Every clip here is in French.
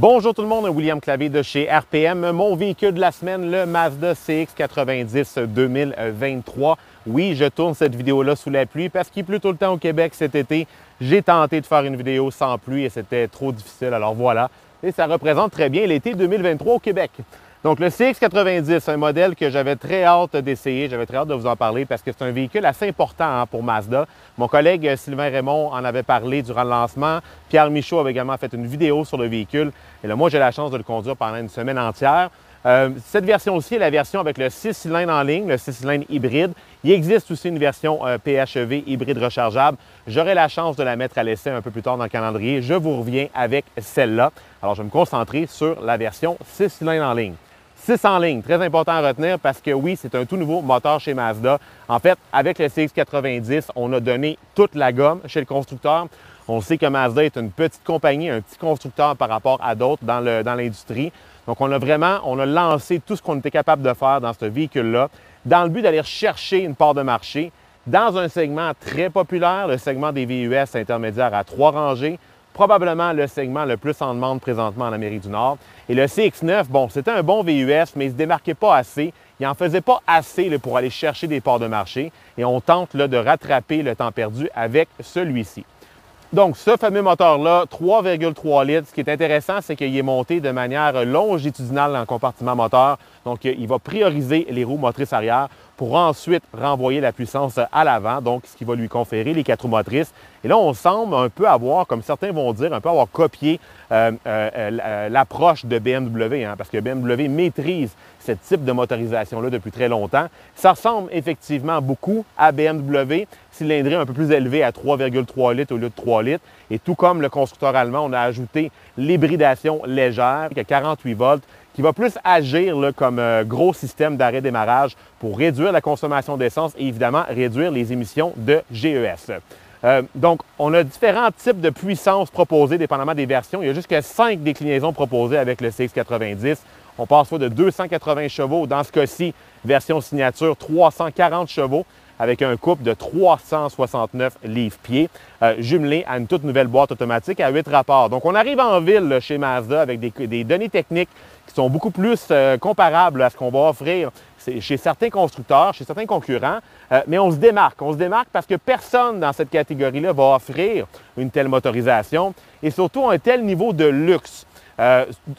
Bonjour tout le monde, William Clavé de chez RPM. Mon véhicule de la semaine, le Mazda CX-90 2023. Oui, je tourne cette vidéo-là sous la pluie parce qu'il pleut tout le temps au Québec cet été. J'ai tenté de faire une vidéo sans pluie et c'était trop difficile, alors voilà. Et ça représente très bien l'été 2023 au Québec. Donc le CX-90, un modèle que j'avais très hâte d'essayer, j'avais très hâte de vous en parler parce que c'est un véhicule assez important pour Mazda. Mon collègue Sylvain Raymond en avait parlé durant le lancement. Pierre Michaud avait également fait une vidéo sur le véhicule. Et là, moi, j'ai la chance de le conduire pendant une semaine entière. Cette version-ci est la version avec le 6 cylindres en ligne, le 6 cylindres hybride. Il existe aussi une version PHEV hybride rechargeable. J'aurai la chance de la mettre à l'essai un peu plus tard dans le calendrier. Je vous reviens avec celle-là. Alors, je vais me concentrer sur la version 6 cylindres en ligne. 6 en ligne, très important à retenir parce que oui, c'est un tout nouveau moteur chez Mazda. En fait, avec le CX-90, on a donné toute la gomme chez le constructeur. On sait que Mazda est une petite compagnie, un petit constructeur par rapport à d'autres dans l'industrie. Donc, on a lancé tout ce qu'on était capable de faire dans ce véhicule-là dans le but d'aller chercher une part de marché dans un segment très populaire, le segment des VUS intermédiaires à 3 rangées, probablement le segment le plus en demande présentement en Amérique du Nord. Et le CX-9, bon, c'était un bon VUS, mais il ne se démarquait pas assez. Il n'en faisait pas assez pour aller chercher des parts de marché. Et on tente de rattraper le temps perdu avec celui-ci. Donc, ce fameux moteur-là, 3,3 litres, ce qui est intéressant, c'est qu'il est monté de manière longitudinale dans le compartiment moteur. Donc, il va prioriser les roues motrices arrière pour ensuite renvoyer la puissance à l'avant, donc ce qui va lui conférer les 4 roues motrices. Et là, on semble un peu avoir, comme certains vont dire, un peu avoir copié l'approche de BMW, parce que BMW maîtrise ce type de motorisation-là depuis très longtemps. Ça ressemble effectivement beaucoup à BMW, cylindrée un peu plus élevée à 3,3 litres au lieu de 3 litres. Et tout comme le constructeur allemand, on a ajouté l'hybridation légère, qui a 48 volts, qui va plus agir comme gros système d'arrêt-démarrage pour réduire la consommation d'essence et évidemment réduire les émissions de GES. Donc, on a différents types de puissance proposées dépendamment des versions. Il y a jusqu'à 5 déclinaisons proposées avec le CX-90. On passe soit de 280 chevaux, dans ce cas-ci, version signature, 340 chevaux, avec un couple de 369 livres-pieds, jumelé à une toute nouvelle boîte automatique à 8 rapports. Donc, on arrive en ville là, chez Mazda avec des données techniques qui sont beaucoup plus comparables à ce qu'on va offrir chez certains constructeurs, chez certains concurrents, mais on se démarque. On se démarque parce que personne dans cette catégorie-là va offrir une telle motorisation et surtout un tel niveau de luxe.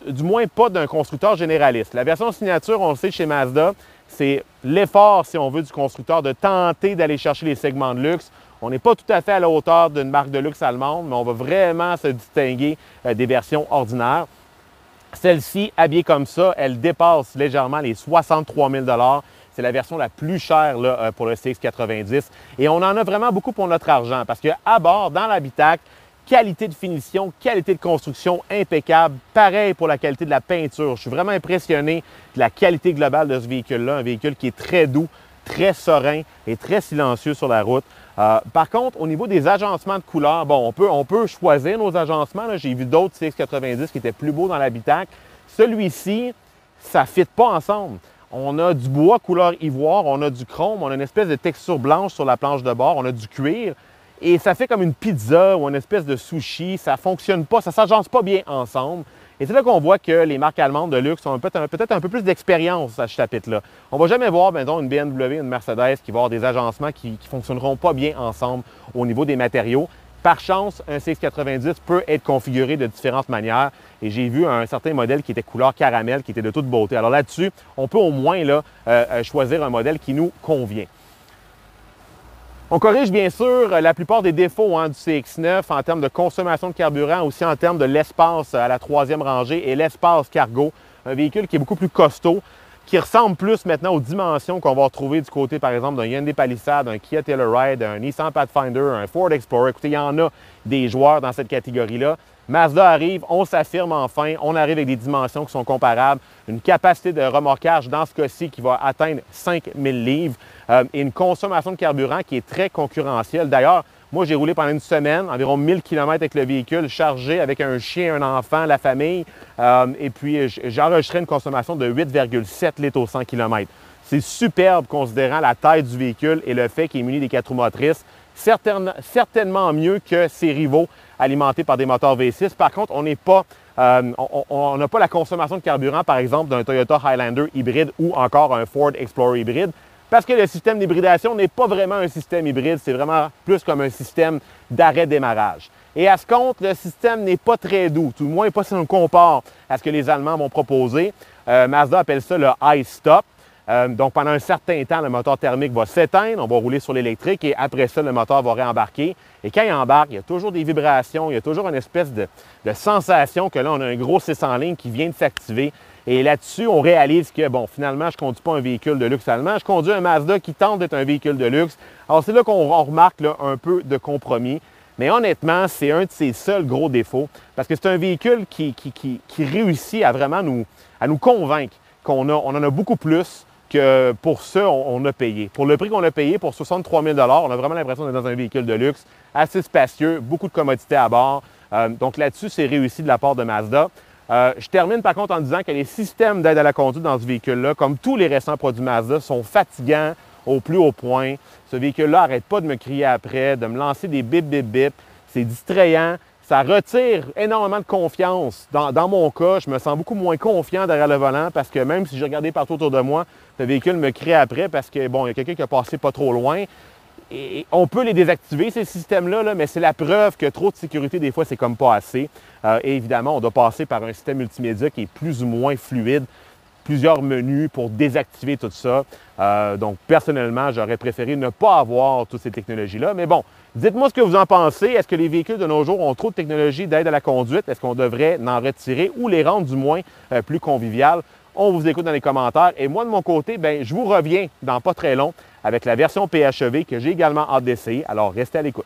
Du moins pas d'un constructeur généraliste. La version signature, on le sait chez Mazda, c'est l'effort, si on veut, du constructeur de tenter d'aller chercher les segments de luxe. On n'est pas tout à fait à la hauteur d'une marque de luxe allemande, mais on va vraiment se distinguer des versions ordinaires. Celle-ci, habillée comme ça, elle dépasse légèrement les 63 000 $. C'est la version la plus chère là, pour le CX-90. Et on en a vraiment beaucoup pour notre argent parce qu'à bord, dans l'habitacle, qualité de finition, qualité de construction impeccable. Pareil pour la qualité de la peinture. Je suis vraiment impressionné de la qualité globale de ce véhicule-là. Un véhicule qui est très doux, très serein et très silencieux sur la route. Par contre, au niveau des agencements de couleurs, bon, on peut choisir nos agencements. J'ai vu d'autres CX-90 qui étaient plus beaux dans l'habitacle. Celui-ci, ça ne fit pas ensemble. On a du bois couleur ivoire, on a du chrome, on a une espèce de texture blanche sur la planche de bord, on a du cuir. Et ça fait comme une pizza ou une espèce de sushi. Ça ne fonctionne pas, ça ne s'agence pas bien ensemble. Et c'est là qu'on voit que les marques allemandes de luxe ont peut-être un peu plus d'expérience à ce chapitre-là. On ne va jamais voir, mettons, une BMW, une Mercedes qui va avoir des agencements qui ne fonctionneront pas bien ensemble au niveau des matériaux. Par chance, un CX-90 peut être configuré de différentes manières. Et j'ai vu un certain modèle qui était couleur caramel, qui était de toute beauté. Alors là-dessus, on peut au moins choisir un modèle qui nous convient. On corrige bien sûr la plupart des défauts du CX-9 en termes de consommation de carburant, aussi en termes de l'espace à la 3e rangée et l'espace cargo. Un véhicule qui est beaucoup plus costaud, qui ressemble plus maintenant aux dimensions qu'on va retrouver du côté, par exemple, d'un Hyundai Palisade, un Kia Telluride, un Nissan Pathfinder, un Ford Explorer. Écoutez, il y en a des joueurs dans cette catégorie-là. Mazda arrive, on s'affirme enfin, on arrive avec des dimensions qui sont comparables, une capacité de remorquage dans ce cas-ci qui va atteindre 5000 livres et une consommation de carburant qui est très concurrentielle. D'ailleurs, moi, j'ai roulé pendant une semaine, environ 1000 km avec le véhicule, chargé avec un chien, un enfant, la famille, et puis j'ai enregistré une consommation de 8,7 litres au 100 km. C'est superbe considérant la taille du véhicule et le fait qu'il est muni des 4 roues motrices. Certainement mieux que ses rivaux alimentés par des moteurs V6. Par contre, on n'est pas On n'a pas la consommation de carburant, par exemple, d'un Toyota Highlander hybride ou encore un Ford Explorer hybride, parce que le système d'hybridation n'est pas vraiment un système hybride, c'est vraiment plus comme un système d'arrêt-démarrage. Et à ce compte, le système n'est pas très doux, tout le moins pas si on le compare à ce que les Allemands vont proposer. Mazda appelle ça le High Stop. Donc, pendant un certain temps, le moteur thermique va s'éteindre, on va rouler sur l'électrique et après ça, le moteur va réembarquer. Et quand il embarque, il y a toujours des vibrations, il y a toujours une espèce de sensation que là, on a un gros 6 en ligne qui vient de s'activer. Et là-dessus, on réalise que, bon, finalement, je ne conduis pas un véhicule de luxe allemand, je conduis un Mazda qui tente d'être un véhicule de luxe. Alors, c'est là qu'on remarque là, un peu de compromis. Mais honnêtement, c'est un de ses seuls gros défauts parce que c'est un véhicule qui réussit à vraiment nous convaincre qu'on en a beaucoup plus que pour ça, on a payé. Pour le prix qu'on a payé, pour 63 000 on a vraiment l'impression d'être dans un véhicule de luxe, assez spacieux, beaucoup de commodités à bord. Donc là-dessus, c'est réussi de la part de Mazda. Je termine par contre en disant que les systèmes d'aide à la conduite dans ce véhicule-là, comme tous les récents produits Mazda, sont fatigants au plus haut point. Ce véhicule-là n'arrête pas de me crier après, de me lancer des bip, bip, bip. C'est distrayant. Ça retire énormément de confiance. Dans mon cas, je me sens beaucoup moins confiant derrière le volant parce que même si je regardais partout autour de moi, le véhicule me crie après parce que, bon, il y a quelqu'un qui a passé pas trop loin. Et on peut les désactiver, ces systèmes-là, mais c'est la preuve que trop de sécurité, des fois, c'est comme pas assez. Et évidemment, on doit passer par un système multimédia qui est plus ou moins fluide, plusieurs menus pour désactiver tout ça. Donc, personnellement, j'aurais préféré ne pas avoir toutes ces technologies-là. Mais bon, dites-moi ce que vous en pensez. Est-ce que les véhicules de nos jours ont trop de technologies d'aide à la conduite? Est-ce qu'on devrait en retirer ou les rendre du moins plus conviviales? On vous écoute dans les commentaires. Et moi, de mon côté, bien, je vous reviens dans pas très long avec la version PHEV que j'ai également hâte d'essayer. Alors, restez à l'écoute.